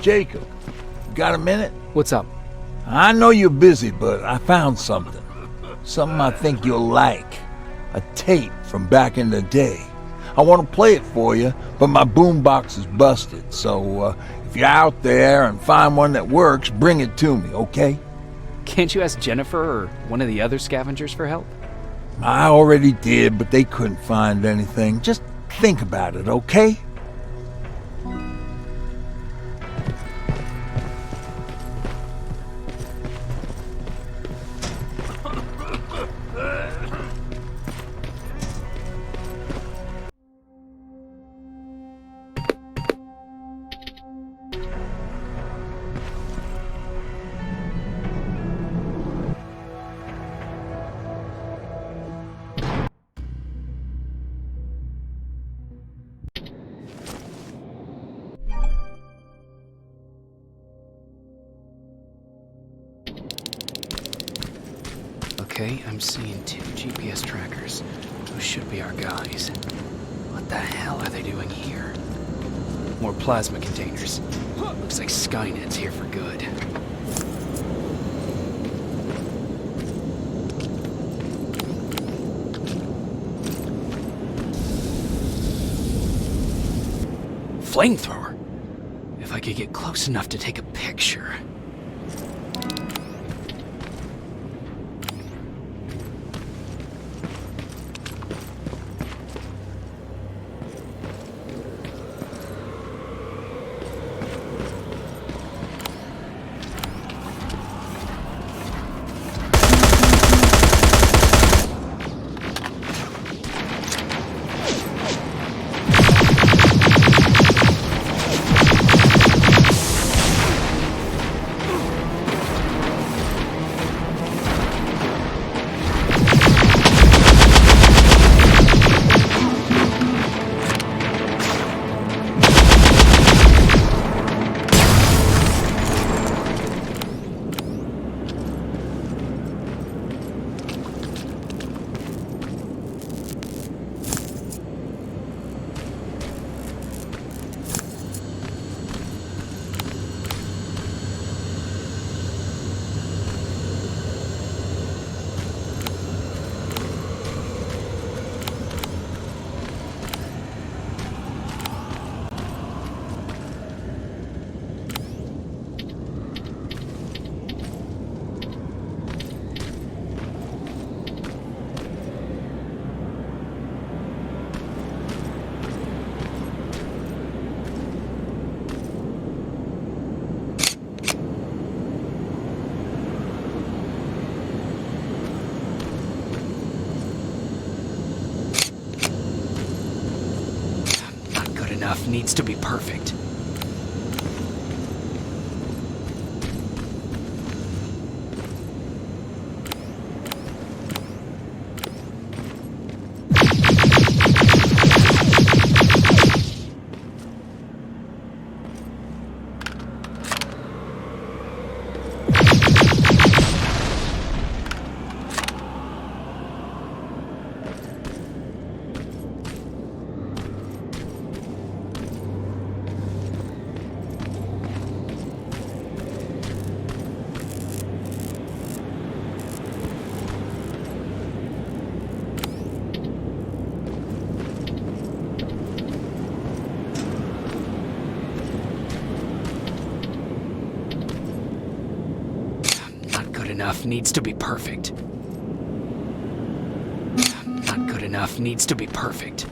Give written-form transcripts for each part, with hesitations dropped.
Jacob, got a minute? What's up? I know you're busy, but I found something. Something I think you'll like. A tape from back in the day. I want to play it for you, but my boombox is busted, so if you're out there and find one that works, bring it to me, okay? Can't you ask Jennifer or one of the other scavengers for help? I already did, but they couldn't find anything. Just think about it, okay? Okay, I'm seeing 2 GPS trackers. Those should be our guys. What the hell are they doing here? More plasma containers. Looks like Skynet's here for good. Flamethrower? If I could get close enough to take a picture. Needs to be perfect. Enough needs to be perfect. Not good enough needs to be perfect.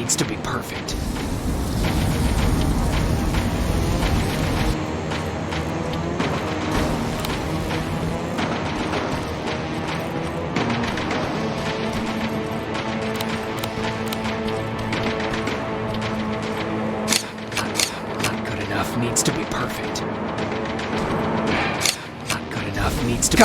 needs to be perfect. Not good enough needs to be perfect. Not good enough needs to be...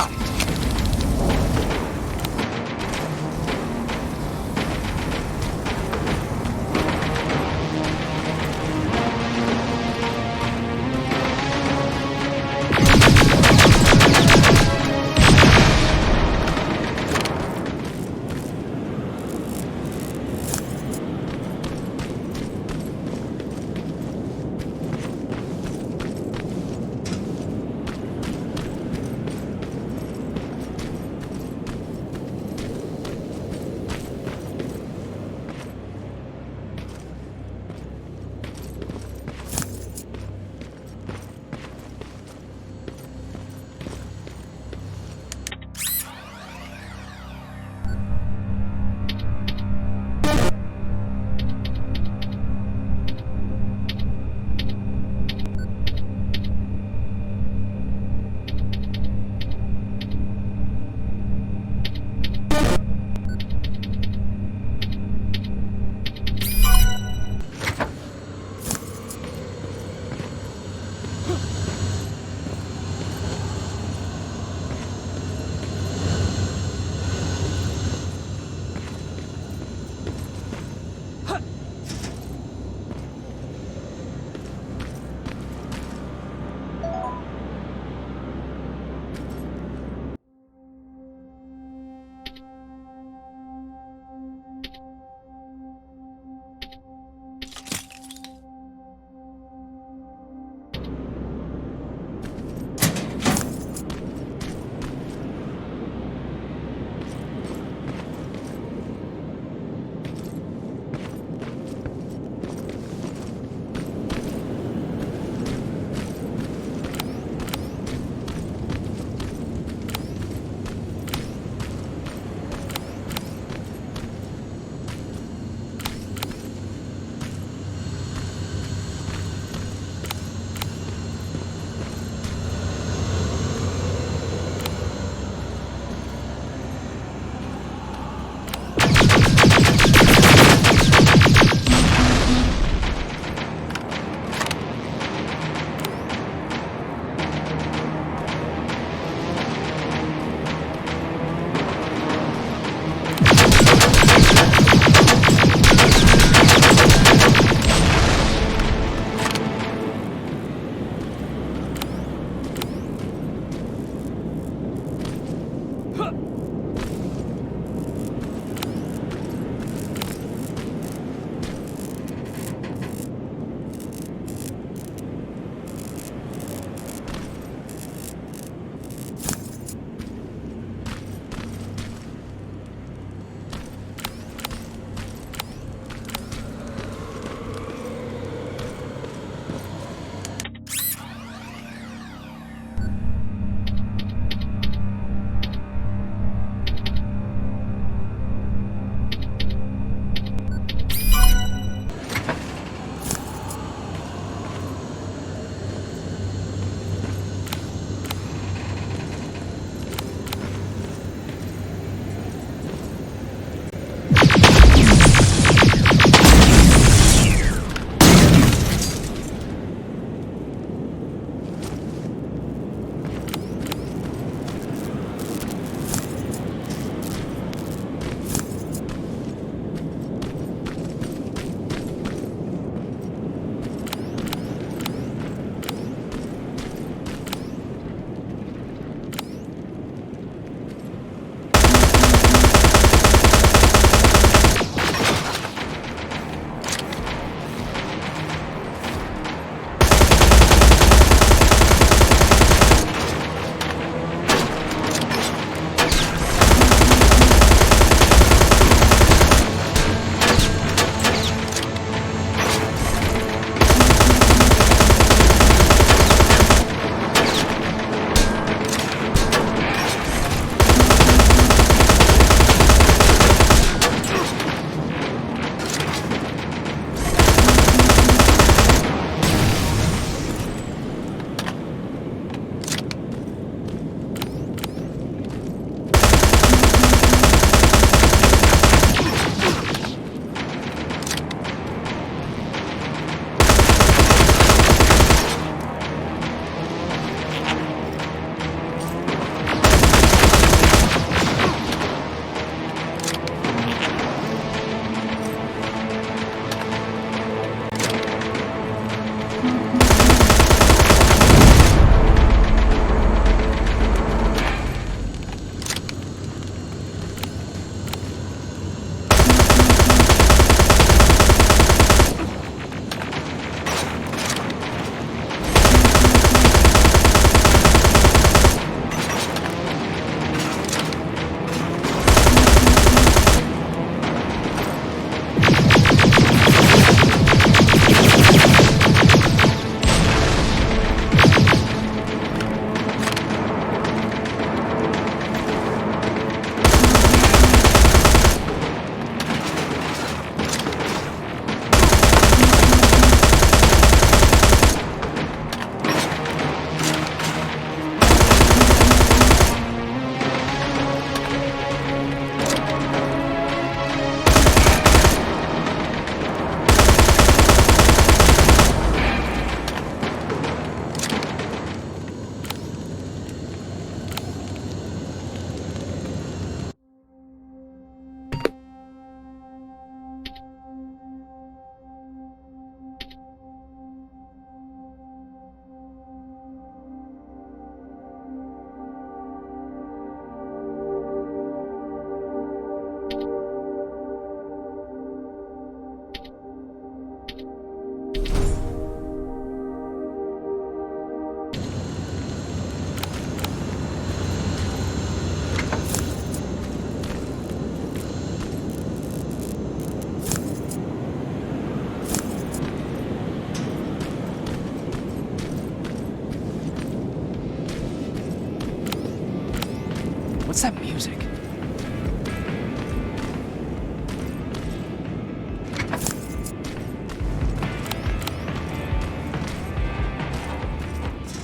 What's that music?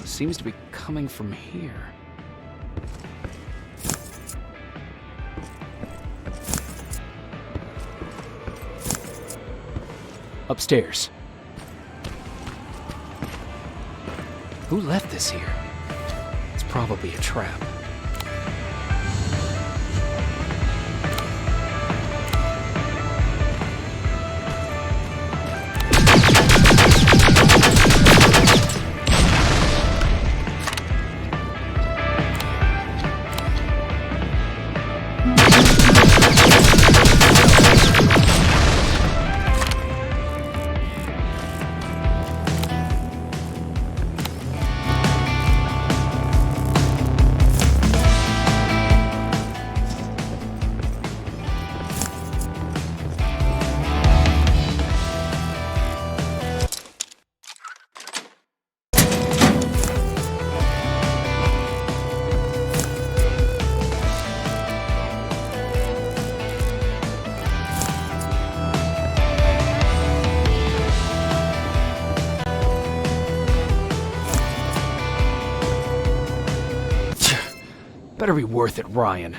Seems to be coming from here. Upstairs. Who left this here? It's probably a trap. Better be worth it, Ryan.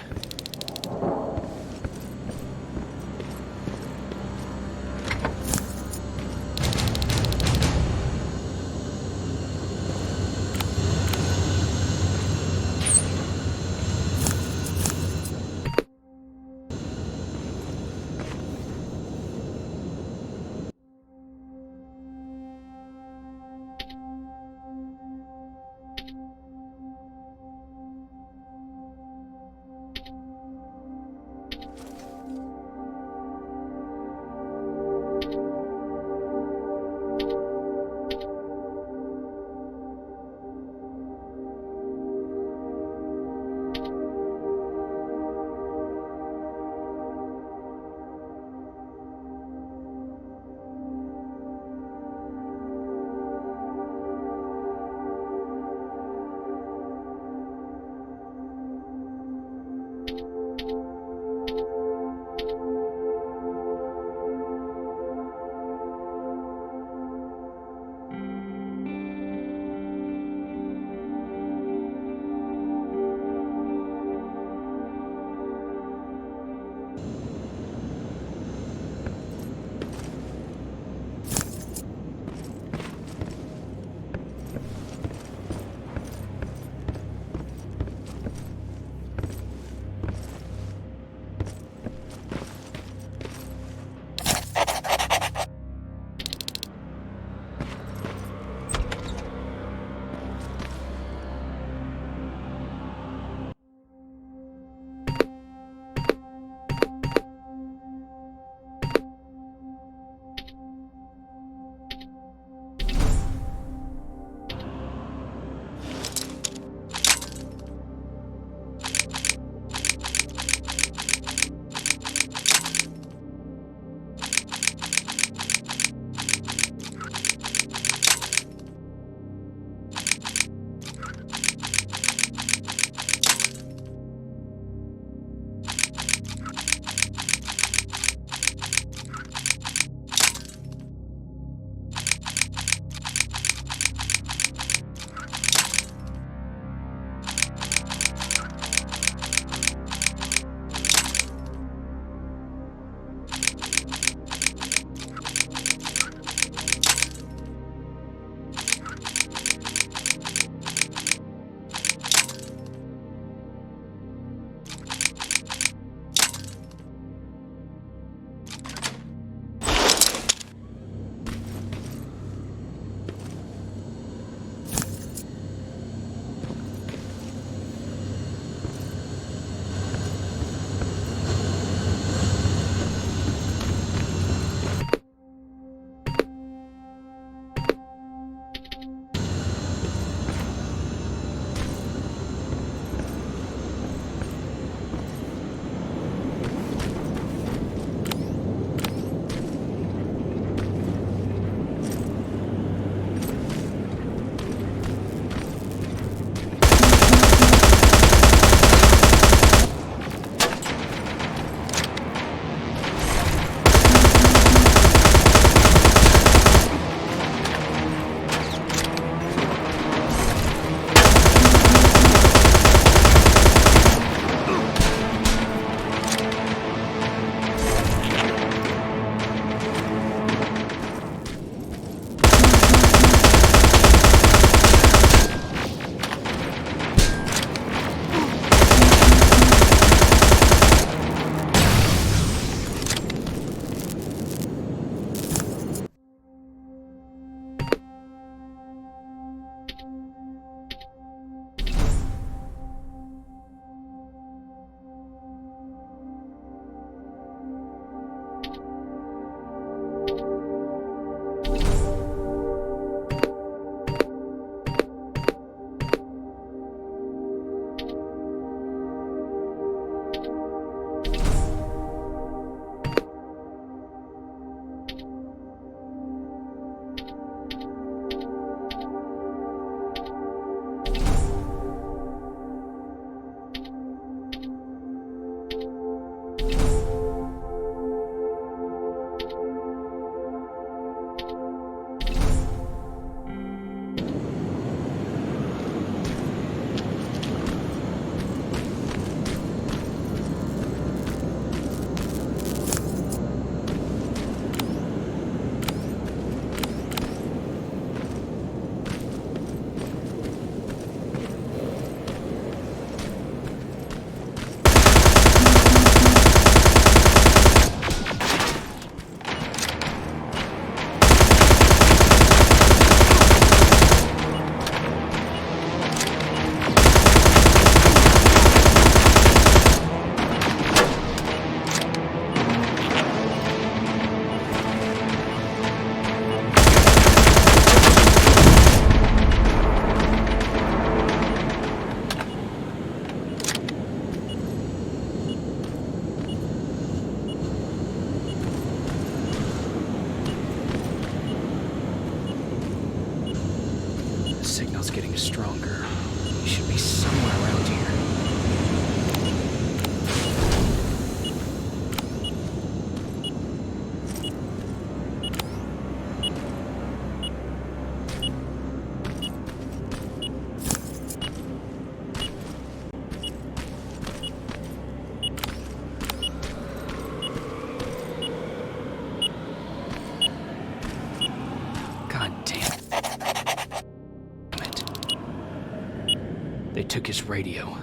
They took his radio.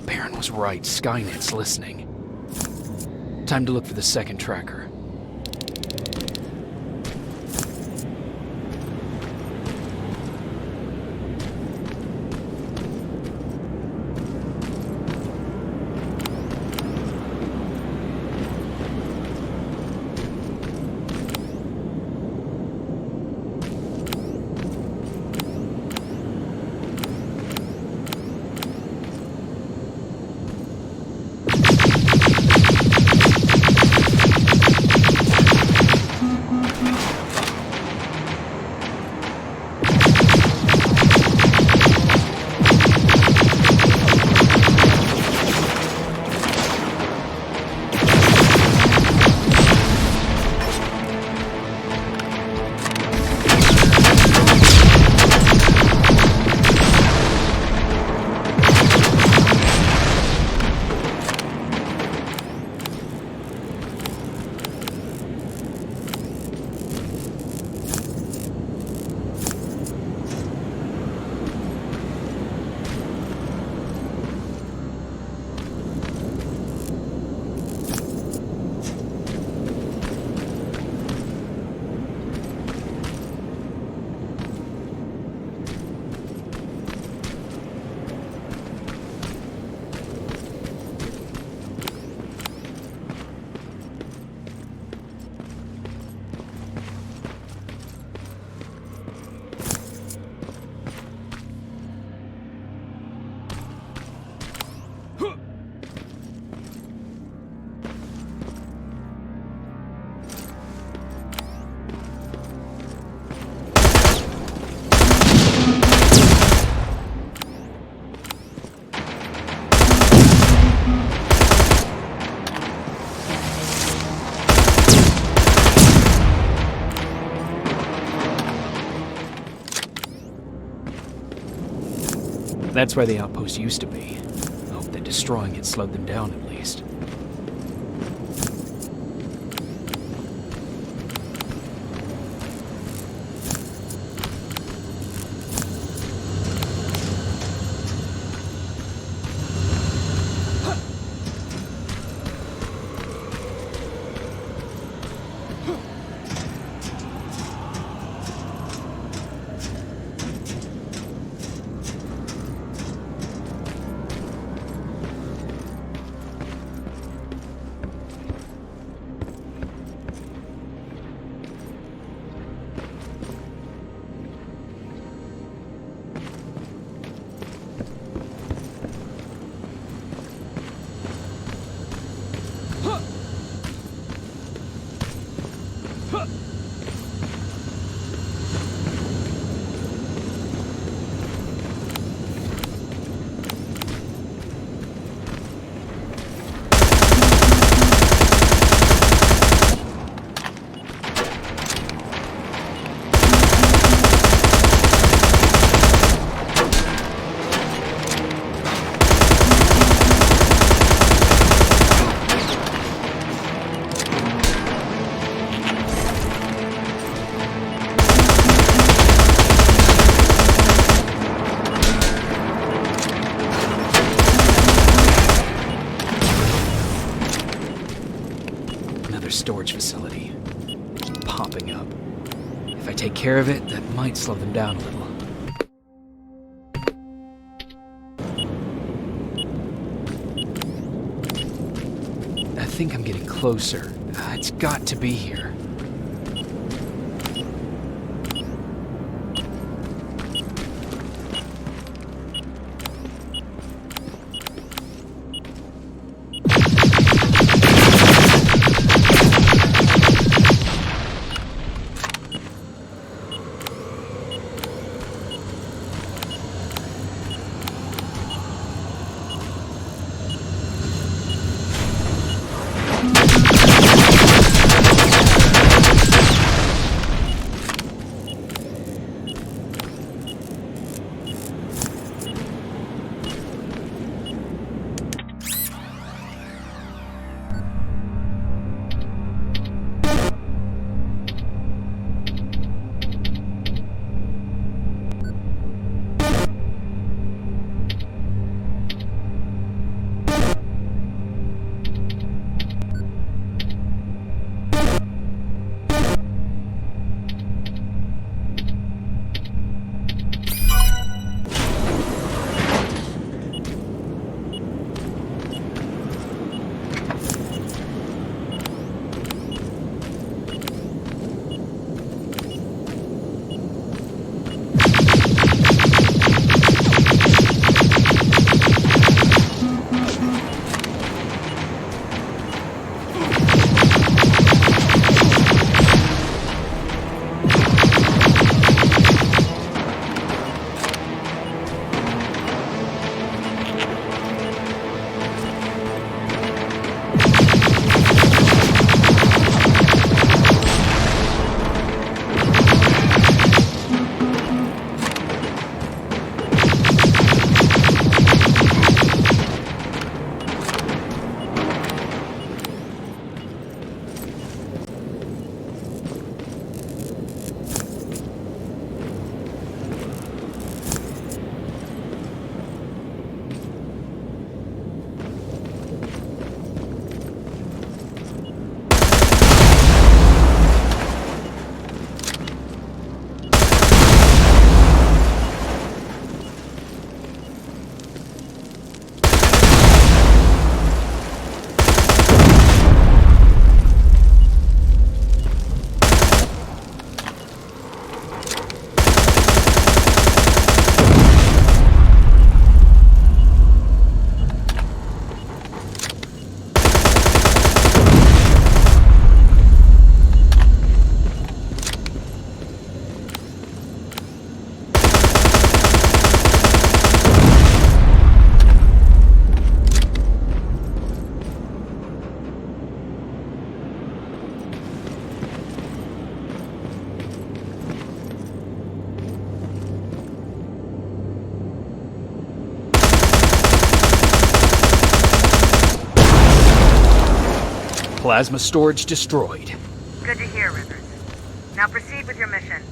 Baron was right. Skynet's listening. Time to look for the second tracker. That's where the outpost used to be. I hope that destroying it slowed them down at least. Storage facility. Popping up. If I take care of it, that might slow them down a little. I think I'm getting closer. It's got to be here. Plasma storage destroyed. Good to hear, Rivers. Now proceed with your mission.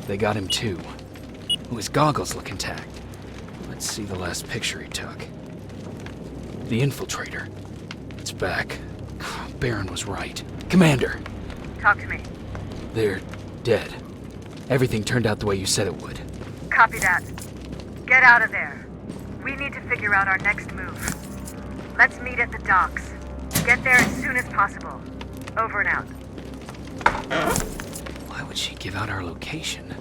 They got him too. Oh, his goggles look intact. Let's see the last picture he took. The infiltrator. It's back. Baron was right. Commander! Talk to me. They're dead. Everything turned out the way you said it would. Copy that. Get out of there. We need to figure out our next move. Let's meet at the docks. Get there as soon as possible. Over and out. Why would she give out our location?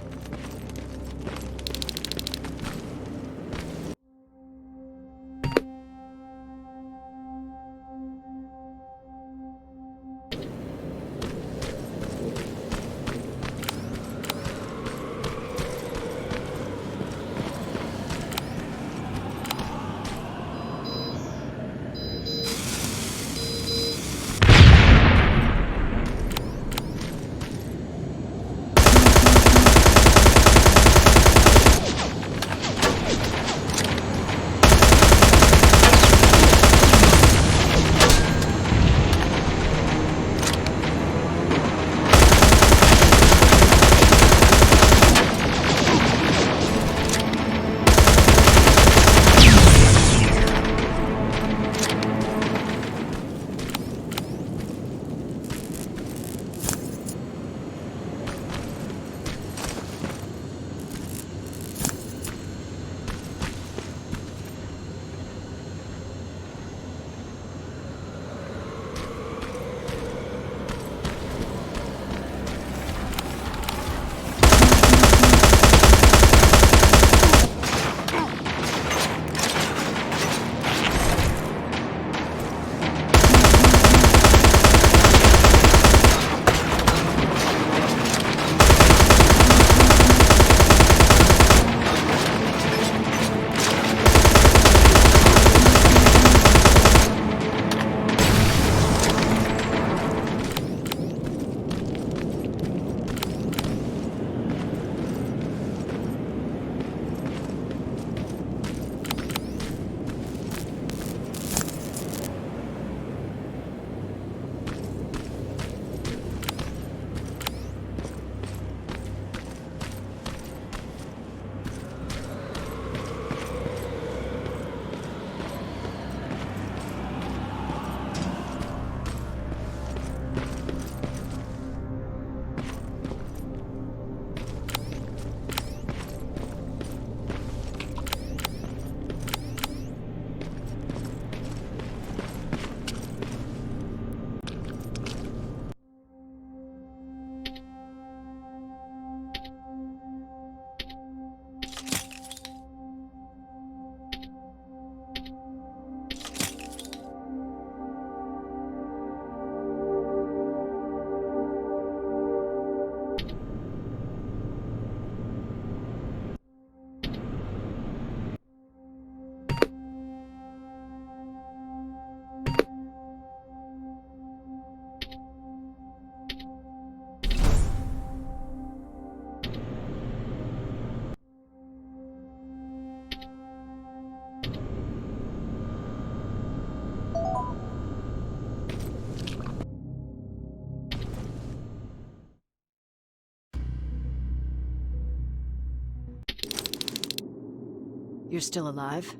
You're still alive?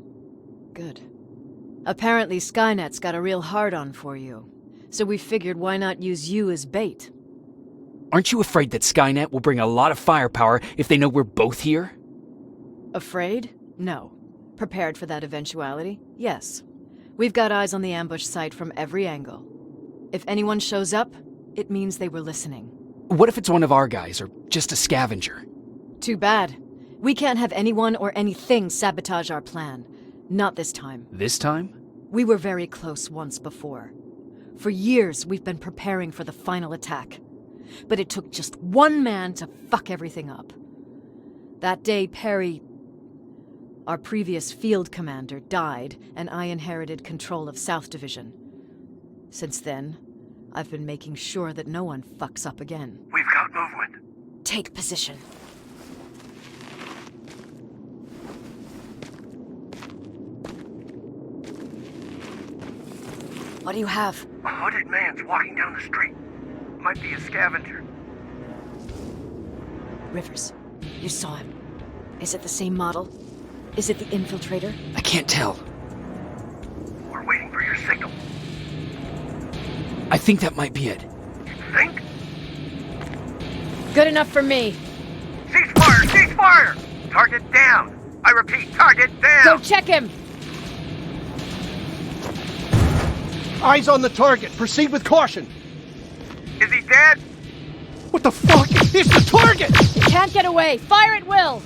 Good. Apparently Skynet's got a real hard-on for you, so we figured why not use you as bait. Aren't you afraid that Skynet will bring a lot of firepower if they know we're both here? Afraid? No. Prepared for that eventuality? Yes. We've got eyes on the ambush site from every angle. If anyone shows up, it means they were listening. What if it's one of our guys, or just a scavenger? Too bad. We can't have anyone or anything sabotage our plan. Not this time. This time? We were very close once before. For years, we've been preparing for the final attack. But it took just one man to fuck everything up. That day, Perry, our previous field commander, died, and I inherited control of South Division. Since then, I've been making sure that no one fucks up again. We've got movement. Take position. What do you have? A hooded man's walking down the street. Might be a scavenger. Rivers, you saw him. Is it the same model? Is it the infiltrator? I can't tell. We're waiting for your signal. I think that might be it. You think? Good enough for me. Cease fire! Cease fire! Target down! I repeat, target down! Go check him! Eyes on the target. Proceed with caution. Is he dead? What the fuck? It's the target! You can't get away. Fire at will!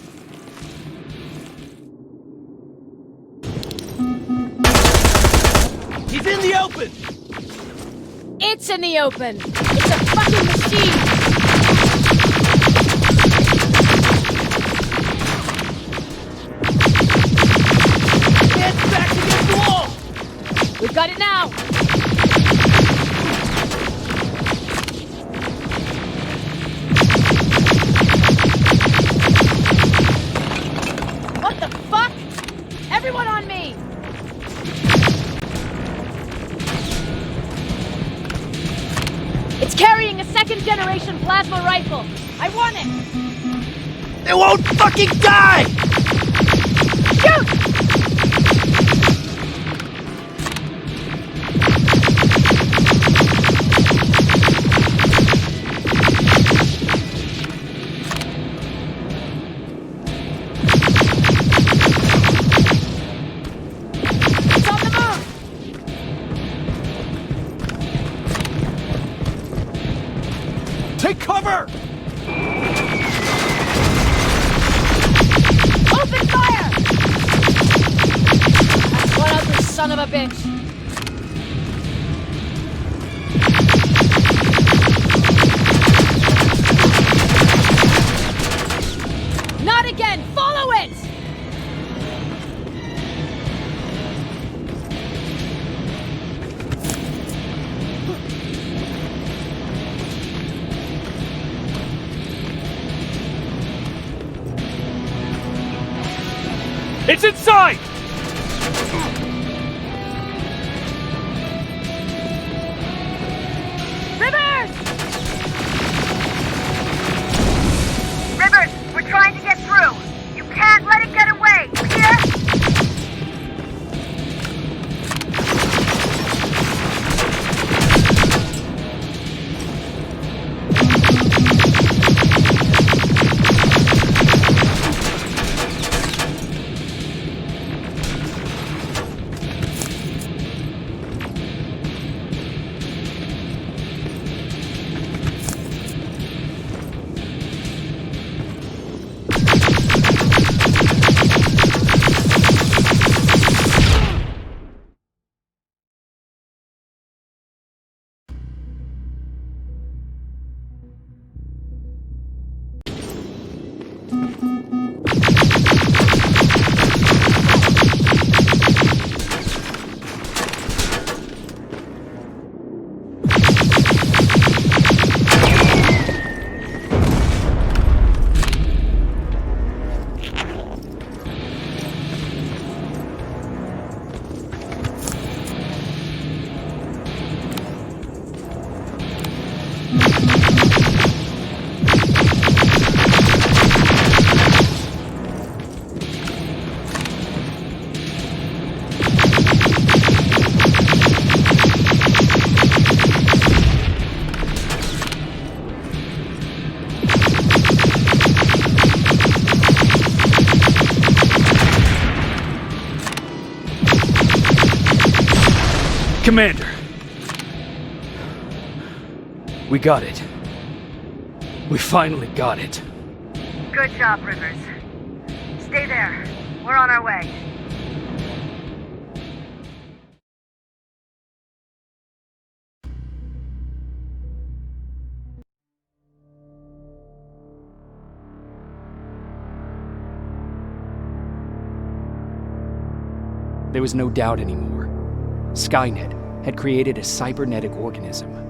He's in the open! It's in the open! It's a fucking machine! It's back against the wall! We've got it now! What the fuck? Everyone on me! It's carrying a second-generation plasma rifle. I want it! They won't fucking die! Shoot! It's on the move! Take cover! Open fire! That's one other son of a bitch. Not again! Follow it! It's inside! Rivers! Rivers, we're trying to get through. You can't let it get away. You hear? Commander. We got it. We finally got it. Good job, Rivers. Stay there. We're on our way. There was no doubt anymore. Skynet had created a cybernetic organism.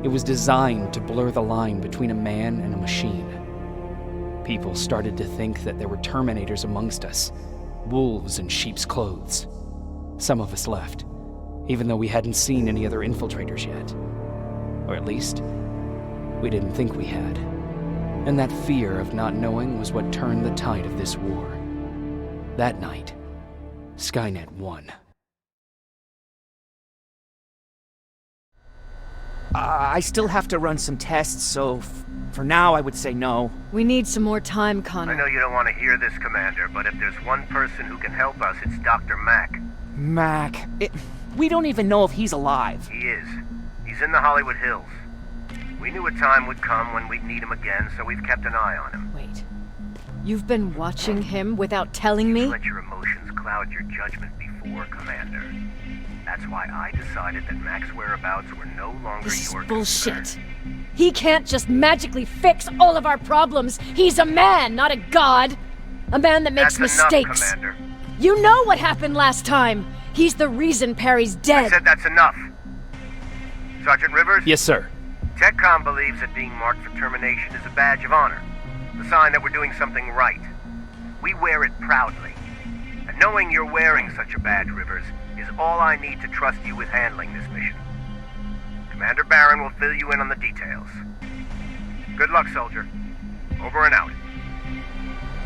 It was designed to blur the line between a man and a machine. People started to think that there were Terminators amongst us, wolves in sheep's clothes. Some of us left, even though we hadn't seen any other infiltrators yet. Or at least, we didn't think we had. And that fear of not knowing was what turned the tide of this war. That night, Skynet won. I still have to run some tests, so for now I would say no. We need some more time, Connor. I know you don't want to hear this, Commander, but if there's one person who can help us, it's Dr. Mack. Mac, we don't even know if he's alive. He is. He's in the Hollywood Hills. We knew a time would come when we'd need him again, so we've kept an eye on him. Wait. You've been watching him without telling me? Let your emotions cloud your judgment before, Commander. That's why I decided that Mack's whereabouts were no longer This is your bullshit. concern. He can't just magically fix all of our problems. He's a man, not a god. A man that makes That's mistakes. enough, Commander. You know what happened last time. He's the reason Perry's I dead. said that's enough. Sergeant Rivers? Yes, sir. TechCom believes that being marked for termination is a badge of honor. The sign that we're doing something right. We wear it proudly. And knowing you're wearing such a badge, Rivers, is all I need to trust you with handling this mission. Commander Barron will fill you in on the details. Good luck, soldier. Over and out.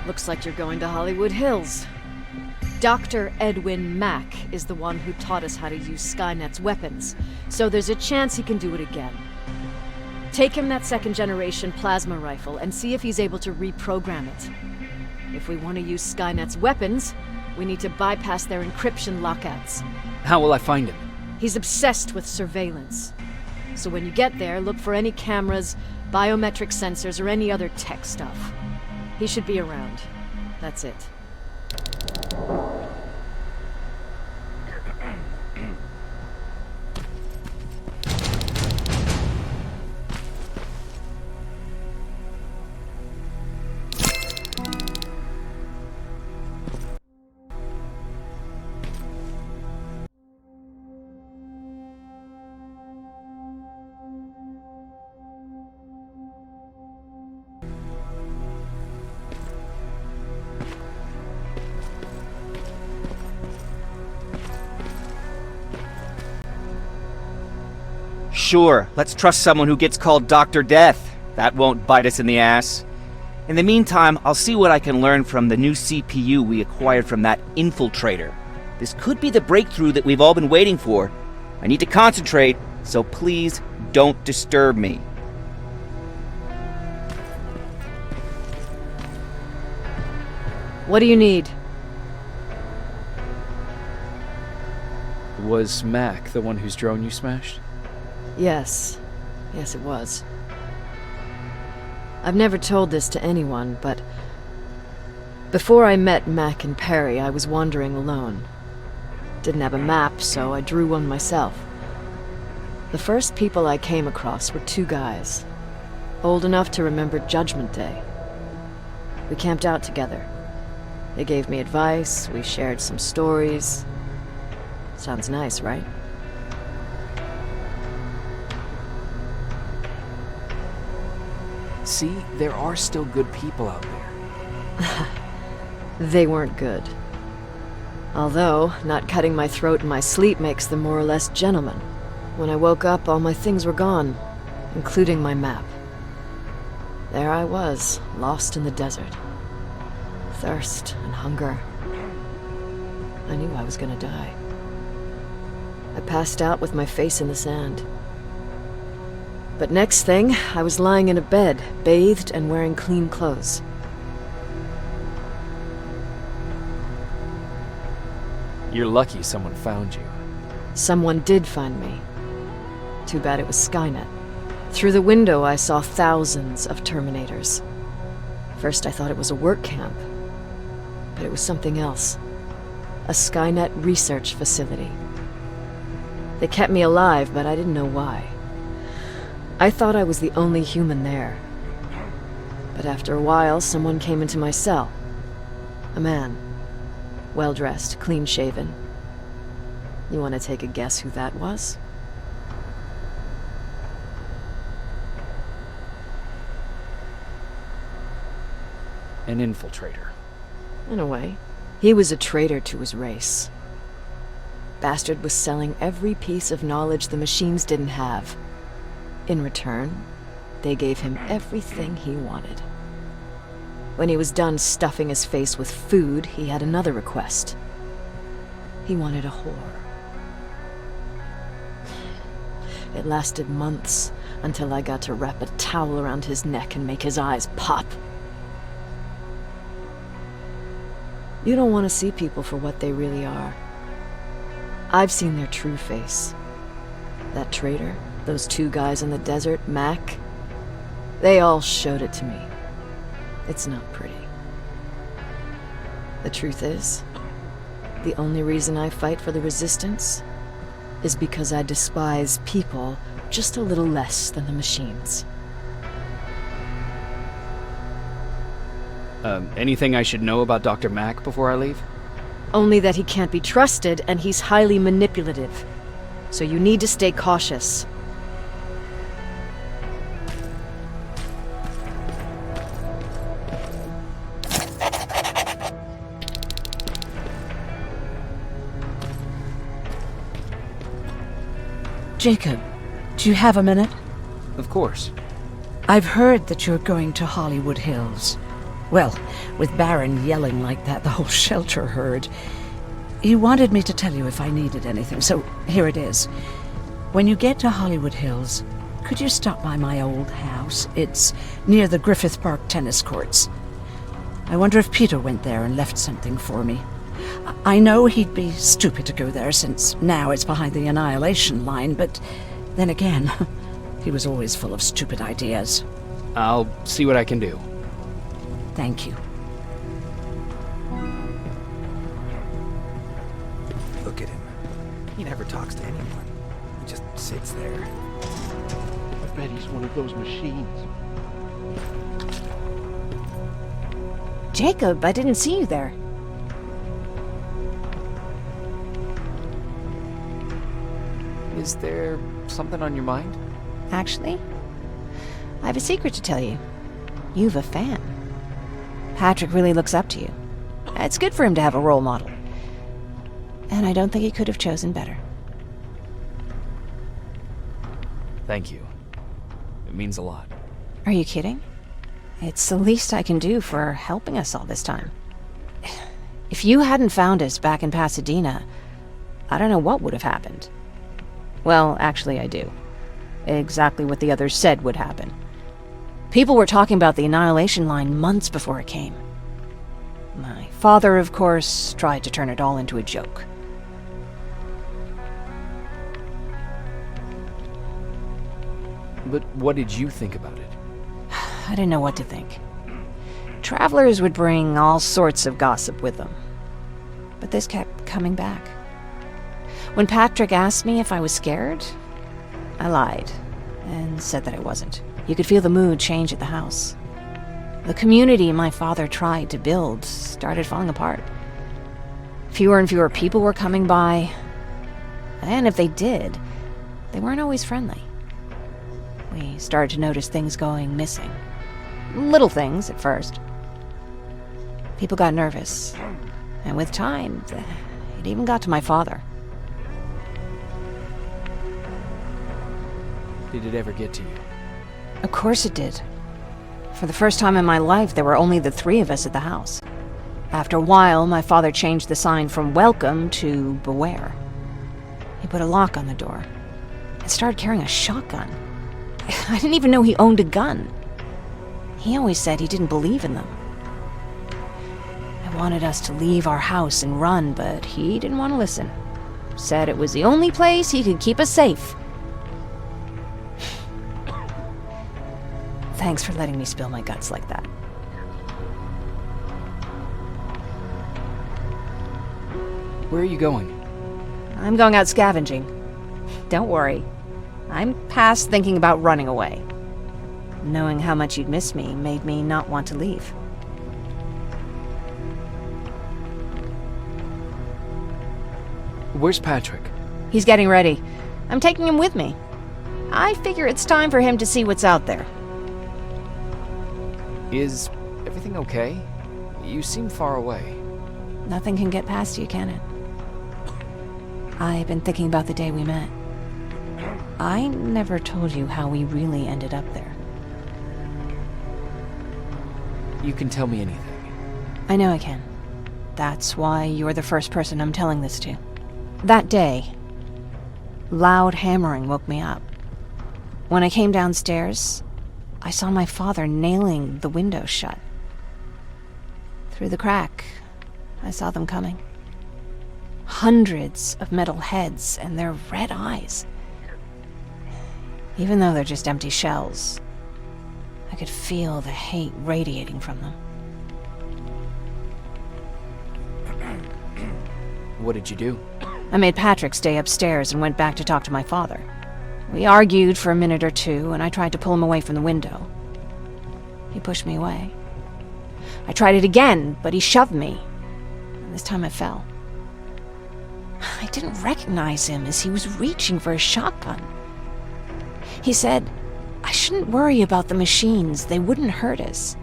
Looks like you're going to Hollywood Hills. Dr. Edwin Mack is the one who taught us how to use Skynet's weapons, so there's a chance he can do it again. Take him that second-generation plasma rifle and see if he's able to reprogram it. If we want to use Skynet's weapons, we need to bypass their encryption lockouts. How will I find him? He's obsessed with surveillance. So when you get there, look for any cameras, biometric sensors, or any other tech stuff. He should be around. That's it. Sure, let's trust someone who gets called Dr. Death. That won't bite us in the ass. In the meantime, I'll see what I can learn from the new CPU we acquired from that infiltrator. This could be the breakthrough that we've all been waiting for. I need to concentrate, so please don't disturb me. What do you need? Was Mac the one whose drone you smashed? Yes. Yes, it was. I've never told this to anyone, but before I met Mac and Perry, I was wandering alone. Didn't have a map, so I drew one myself. The first people I came across were two guys, old enough to remember Judgment Day. We camped out together. They gave me advice, we shared some stories. Sounds nice, right? See, there are still good people out there. They weren't good. Although, not cutting my throat in my sleep makes them more or less gentlemen. When I woke up, all my things were gone, including my map. There I was, lost in the desert. Thirst and hunger. I knew I was gonna die. I passed out with my face in the sand. But next thing, I was lying in a bed, bathed and wearing clean clothes. You're lucky someone found you. Someone did find me. Too bad it was Skynet. Through the window, I saw thousands of Terminators. First, I thought it was a work camp, but it was something else. A Skynet research facility. They kept me alive, but I didn't know why. I thought I was the only human there. But after a while, someone came into my cell. A man. Well-dressed, clean-shaven. You want to take a guess who that was? An infiltrator. In a way. He was a traitor to his race. Bastard was selling every piece of knowledge the machines didn't have. In return, they gave him everything he wanted. When he was done stuffing his face with food, he had another request. He wanted a whore. It lasted months, until I got to wrap a towel around his neck and make his eyes pop. You don't want to see people for what they really are. I've seen their true face. That traitor, those two guys in the desert, Mac, they all showed it to me. It's not pretty. The truth is, the only reason I fight for the Resistance is because I despise people just a little less than the machines. Anything I should know about Dr. Mack before I leave? Only that he can't be trusted and he's highly manipulative. So you need to stay cautious. Jacob, do you have a minute? Of course. I've heard that you're going to Hollywood Hills. Well, with Baron yelling like that, the whole shelter heard. He wanted me to tell you if I needed anything, so here it is. When you get to Hollywood Hills, could you stop by my old house? It's near the Griffith Park tennis courts. I wonder if Peter went there and left something for me. I know he'd be stupid to go there, since now it's behind the Annihilation Line, but then again, he was always full of stupid ideas. I'll see what I can do. Thank you. Look at him. He never talks to anyone. He just sits there. I bet he's one of those machines. Jacob, I didn't see you there. Is there something on your mind? Actually, I have a secret to tell you. You've a fan. Patrick really looks up to you. It's good for him to have a role model. And I don't think he could have chosen better. Thank you. It means a lot. Are you kidding? It's the least I can do for helping us all this time. If you hadn't found us back in Pasadena, I don't know what would have happened. Well, actually I do. Exactly what the others said would happen. People were talking about the Annihilation Line months before it came. My father, of course, tried to turn it all into a joke. But what did you think about it? I didn't know what to think. Travelers would bring all sorts of gossip with them. But this kept coming back. When Patrick asked me if I was scared, I lied and said that I wasn't. You could feel the mood change at the house. The community my father tried to build started falling apart. Fewer and fewer people were coming by, and if they did, they weren't always friendly. We started to notice things going missing. Little things at first. People got nervous, and with time, it even got to my father. Did it ever get to you? Of course it did. For the first time in my life, there were only the three of us at the house. After a while, my father changed the sign from welcome to beware. He put a lock on the door and started carrying a shotgun. I didn't even know he owned a gun. He always said he didn't believe in them. I wanted us to leave our house and run, but he didn't want to listen. Said it was the only place he could keep us safe. Thanks for letting me spill my guts like that. Where are you going? I'm going out scavenging. Don't worry. I'm past thinking about running away. Knowing how much you'd miss me made me not want to leave. Where's Patrick? He's getting ready. I'm taking him with me. I figure it's time for him to see what's out there. Is everything okay? You seem far away. Nothing can get past you, can it? I've been thinking about the day we met. I never told you how we really ended up there. You can tell me anything. I know I can. That's why you're the first person I'm telling this to. That day, loud hammering woke me up. When I came downstairs, I saw my father nailing the window shut. Through the crack, I saw them coming. Hundreds of metal heads and their red eyes. Even though they're just empty shells, I could feel the hate radiating from them. What did you do? I made Patrick stay upstairs and went back to talk to my father. We argued for a minute or two, and I tried to pull him away from the window. He pushed me away. I tried it again, but he shoved me. This time I fell. I didn't recognize him as he was reaching for a shotgun. He said, I shouldn't worry about the machines. They wouldn't hurt us.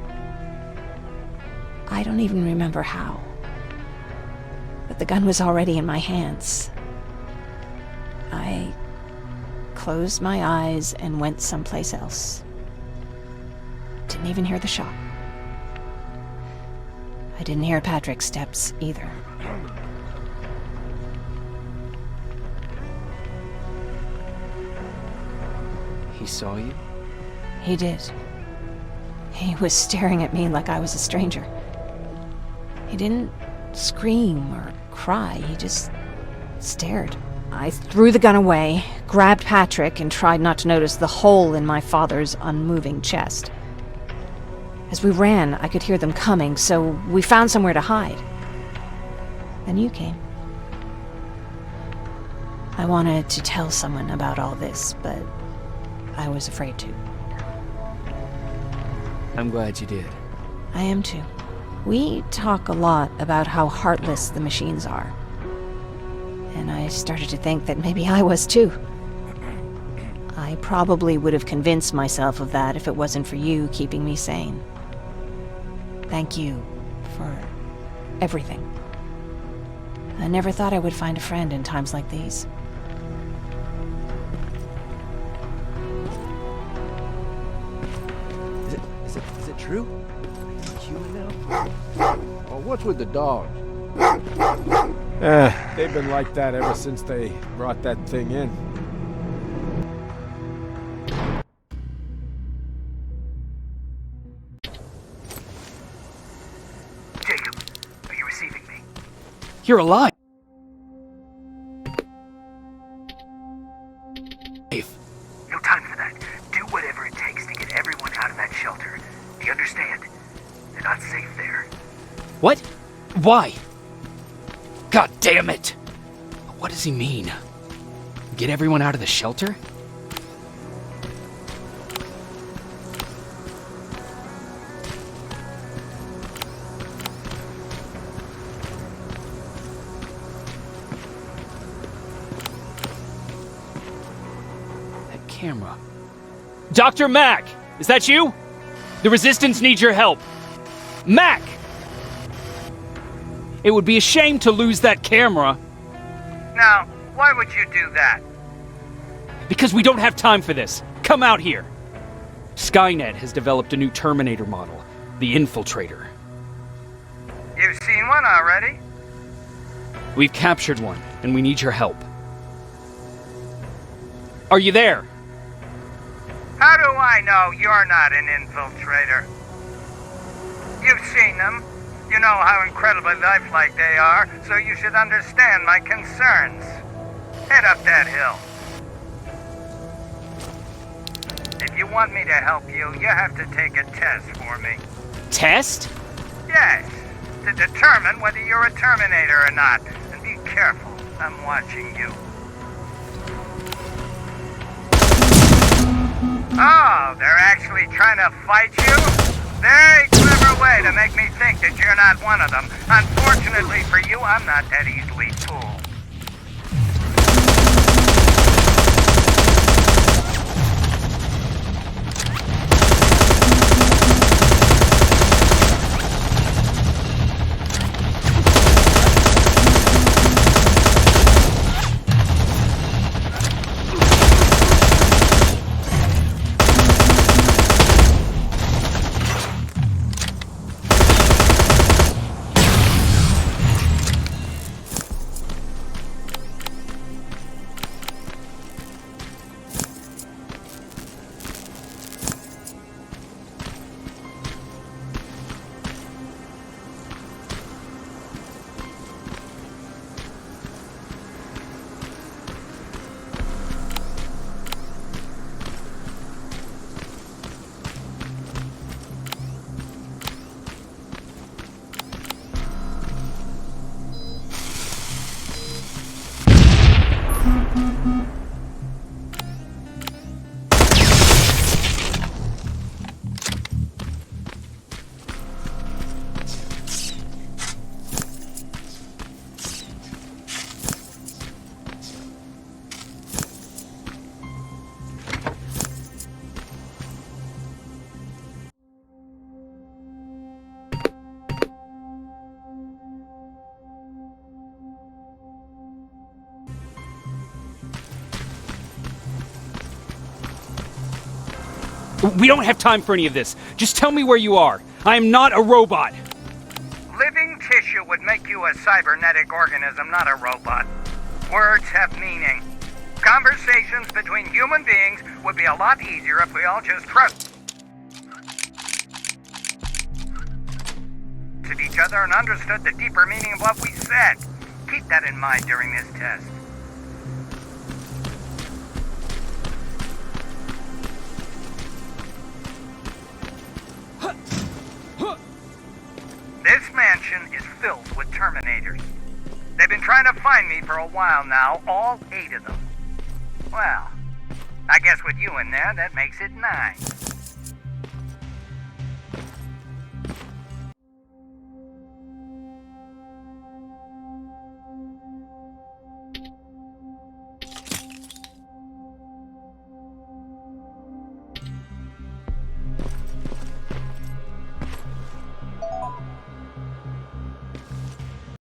I don't even remember how. But the gun was already in my hands. I closed my eyes and went someplace else. Didn't even hear the shot. I didn't hear Patrick's steps either. He saw you? He did. He was staring at me like I was a stranger. He didn't scream or cry, he just stared. I threw the gun away, grabbed Patrick, and tried not to notice the hole in my father's unmoving chest. As we ran, I could hear them coming, so we found somewhere to hide. Then you came. I wanted to tell someone about all this, but I was afraid to. I'm glad you did. I am too. We talk a lot about how heartless the machines are. And I started to think that maybe I was too. I probably would have convinced myself of that if it wasn't for you keeping me sane. Thank you for everything. I never thought I would find a friend in times like these. Is it true? Are you human now? Oh, what's with the dogs? They've been like that ever since they brought that thing in. Jacob, are you receiving me? You're alive! No time for that. Do whatever it takes to get everyone out of that shelter. Do you understand? They're not safe there. What? Why? God damn it! What does he mean? Get everyone out of the shelter? That camera. Dr. Mack! Is that you? The Resistance needs your help. Mack! It would be a shame to lose that camera. Now, why would you do that? Because we don't have time for this. Come out here. Skynet has developed a new Terminator model, the Infiltrator. You've seen one already? We've captured one, and we need your help. Are you there? How do I know you're not an infiltrator? You've seen them. You know how incredibly lifelike they are, so you should understand my concerns. Head up that hill. If you want me to help you, you have to take a test for me. Test? Yes, to determine whether you're a Terminator or not. And be careful, I'm watching you. Oh, they're actually trying to fight you? Very clever way to make me think that you're not one of them. Unfortunately for you, I'm not that easily fooled. We don't have time for any of this. Just tell me where you are. I am not a robot. Living tissue would make you a cybernetic organism, not a robot. Words have meaning. Conversations between human beings would be a lot easier if we all just trusted each other and understood the deeper meaning of what we said. Keep that in mind during this test. This mansion is filled with Terminators. They've been trying to find me for a while now, all 8 of them. Well, I guess with you in there, that makes it 9.